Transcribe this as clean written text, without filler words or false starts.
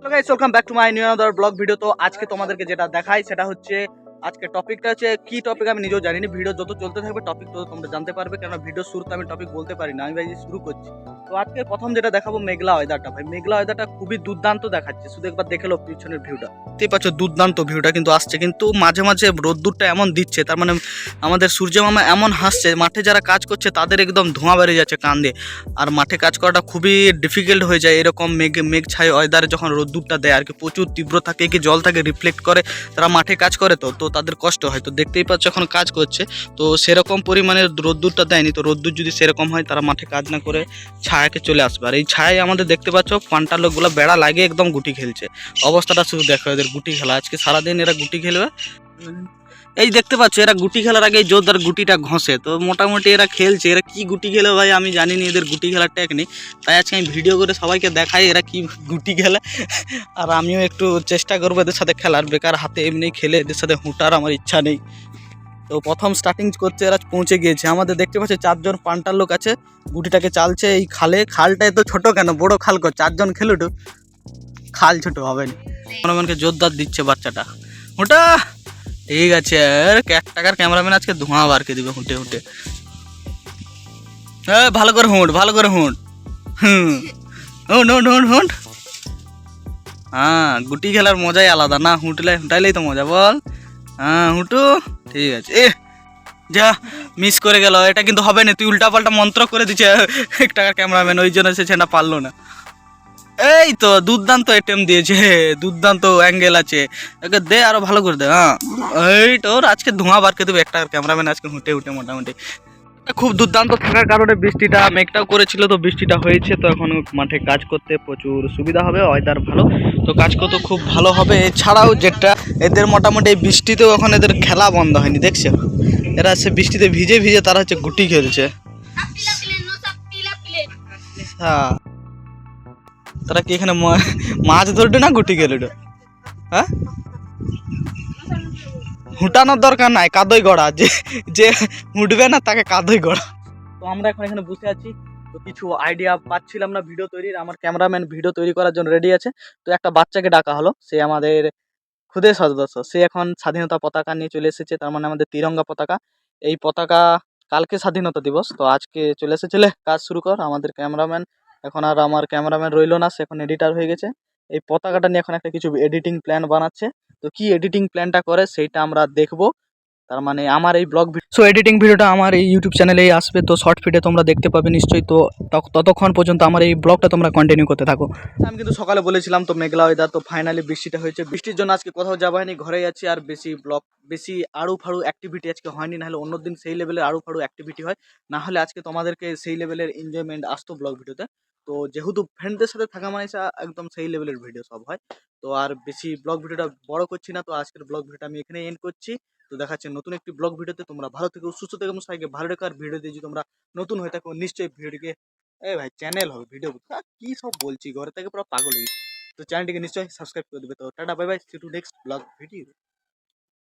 Hello guys, welcome back to my new another blog video. তো আজকে তোমাদেরকে যেটা দেখাই সেটা হচ্ছে আজকে টপিকটা হচ্ছে কি টপিক আমি নিজেও জানি না। ভিডিও যত চলতে থাকবে টপিক তত তোমরা জানতে পারবে, কেন ভিডিও শুরুতে আমি টপিক বলতে পারি না। আমি ভাই শুরু করছি। তো আজকে প্রথম যেটা দেখাবো মেঘলা ওয়েদারটা। ভাই মেঘলা ওয়েদারটা খুবই দুর্দান্ত দেখাচ্ছে, শুধু একবার দেখে লো পিছনের ভিউটা। দেখতেই পাচ্ছ দুর্দান্ত ভিউটা কিন্তু আসছে, কিন্তু মাঝে মাঝে রোদ্দুরটা এমন দিচ্ছে, তার মানে আমাদের সূর্য মামা এমন হাসছে, মাঠে যারা কাজ করছে তাদের একদম ধোঁয়া বেরিয়ে যাচ্ছে কান দিয়ে। আর মাঠে কাজ করাটা খুবই ডিফিকাল্ট হয়ে যায় এরকম মেঘ ছায় ওয়েদারে যখন রোদ্দুরটা দেয় আর কি, প্রচুর তীব্র থাকে, কি জল থাকে রিফ্লেক্ট করে, তারা মাঠে কাজ করে তো তাদের কষ্ট হয়। তো দেখতেই পাচ্ছ এখন কাজ করছে, তো সেরকম পরিমাণে রোদ্দুরটা দেয়নি। তো রোদ্দুর যদি সেরকম হয় তারা মাঠে কাজ না করে ছায়াকে চলে আসবে। আর এই ছায় আমাদের দেখতে পাচ্ছ পান্টার লোকগুলো বেড়া লাগিয়ে একদম গুটি খেলছে। অবস্থাটা শুধু দেখো এদের গুটি খেলা, আজকে সারাদিন এরা গুটি খেলবে। এই দেখতে পাচ্ছ এরা গুটি খেলার আগে জোরদার গুটিটা ঘষে, তো মোটামুটি এরা খেলছে। এরা কি গুটি খেলে ভাই আমি জানিনি এদের গুটি খেলার টেকনিক, তাই আজকে আমি ভিডিও করে সবাইকে দেখাই এরা কি গুটি খেলে। আর আমিও একটু চেষ্টা করবো এদের সাথে খেলার, বেকার হাতে এমনি খেলে এদের সাথে হুঁটার আমার ইচ্ছা নেই। তো প্রথম স্টার্টিং করছে, এরা পৌঁছে গিয়েছে। আমাদের দেখতে পাচ্ছি 4জন পান্টার লোক আছে, গুটিটাকে চালছে এই খালে। খালটা এত ছোট কেন, বড় খাল কর, 4জন খেলুটু, খাল ছোট হবে না। মনকে জোরদার দিচ্ছে বাচ্চাটা, ওটা ঠিক আছে। আর 1 টাকার ক্যামেরাম্যান আজকে ধোঁয়া বারকে দিবে হুঁটে হুঁটে। হ্যাঁ ভালো করে হুঁট, ভালো করে হুঁট। হুম, হুঁট হুঁট হুঁট হুঁট। হ্যাঁ গুটি খেলার মজাই আলাদা না, হুঁটাইলেই তো মজা বল। হ্যাঁ হুঁটু, ঠিক আছে। যা মিস করে গেল, এটা কিন্তু হবে না। তুই উল্টা পাল্টা মন্ত্র করে দিচ্ছে 1 টাকার ক্যামেরাম্যান, ওই জন্য সে ছেনা পারলো না। এই তো দুর্দান্ত অ্যাটেম্প দিয়েছে, দুর্দান্ত অ্যাঙ্গেল আছে, একে দে আরো ভালো করে দে। হ্যাঁ এই তোর আজকে ধোঁয়া বারকে দেবে একটা ক্যামেরাম্যান আজকে হুঁটে হুঁটে মোটামুটি। খুব দুর্দান্ত থাকার কারণে বৃষ্টিটা মেঘটাও করেছিল, তো বৃষ্টিটা হয়েছে, তো এখন মাঠে কাজ করতে প্রচুর সুবিধা হবে, ওয়েদার ভালো, তো কাজ করতে খুব ভালো হবে। এছাড়াও যেটা এদের মোটামুটি এই বৃষ্টিতেও এখন এদের খেলা বন্ধ হয়নি, দেখছো এরা সে বৃষ্টিতে ভিজে ভিজে তারা হচ্ছে গুটি খেলছে। হ্যাঁ তারা কি এখানে মাছ ধরবে না গুটি খেলে? হ্যাঁ হুটানোর দরকার নাই, কাদই গড়া, যে যে উঠবে না তাকে কাদই গড়া। তো আমরা এখন এখানে বসে আছি, তো কিছু আইডিয়া পাচ্ছিলাম না ভিডিও তৈরির। আমার ক্যামেরাম্যান ভিডিও তৈরি করার জন্য রেডি আছে। তো একটা বাচ্চাকে ডাকা হলো, সে আমাদের খুদে সদস্য, সে এখন স্বাধীনতা পতাকা নিয়ে চলে এসেছে, তার মানে আমাদের তিরঙ্গা পতাকা। এই পতাকা কালকে স্বাধীনতা দিবস, তো আজকে চলে এসেছিলে, কাজ শুরু কর। আমাদের ক্যামেরাম্যান এখন আর আমার ক্যামেরাম্যান রইলো না, সে এখন এডিটার হয়ে গেছে। এই পতাকাটা নিয়ে এখন একটা কিছু এডিটিং প্ল্যান বানাচ্ছে, তো কি এডিটিং প্ল্যানটা করে সেইটা আমরা দেখবো। তার মানে আমার এই ব্লগ সো এডিটিং ভিডিওটা আমার এই ইউটিউব চ্যানেলেই আসবে, তো শর্ট ফিডে তোমরা দেখতে পাবে নিশ্চয়ই। তো ততক্ষণ পর্যন্ত আমার এই ব্লগটা তোমরা কন্টিনিউ করতে থাকো। আমি কিন্তু সকালে বলেছিলাম তো মেঘলা ওয়েদার, তো ফাইনালি বৃষ্টিটা হয়েছে। বৃষ্টির জন্য আজকে কোথাও যাওয়া হয়নি, ঘরেই আছি। আর বেশি আড়ু ফাড়ু অ্যাক্টিভিটি আজকে হয়নি, নাহলে অন্যদিন সেই লেভেলের আড়ু ফাড়ু অ্যাক্টিভিটি হয়, না হলে আজকে তোমাদেরকে সেই লেভেলের এনজয়মেন্ট আসতো ব্লগ ভিডিওতে। তো যেহেতু ফ্রেন্ডদের সাথে থাকা মানে একদম সেই লেভেলের ভিডিও সব হয়। তো আর বেশি ব্লগ ভিডিওটা বড় করছি না, তো আজকের ব্লগ ভিডিওটা আমি এখানে এন্ড করছি। তো দেখা যাচ্ছে নতুন একটি ব্লগ ভিডিওতে। তোমরা ভালো থেকো, সুস্থ থেকো, সবাইকে ভালো রেখো। আর ভিডিও দিয়ে যদি তোমরা নতুন হয়ে থাকো নিশ্চয়ই ভিডিওটিকে, এ ভাই চ্যানেল হবে ভিডিও, কি সব বলছি ঘরে থেকে পুরো পাগল হয়ে গেছি। তো চ্যানেলটিকে নিশ্চয়ই সাবস্ক্রাইব করে দেবে। তো টাটা bye bye, see to next blog video.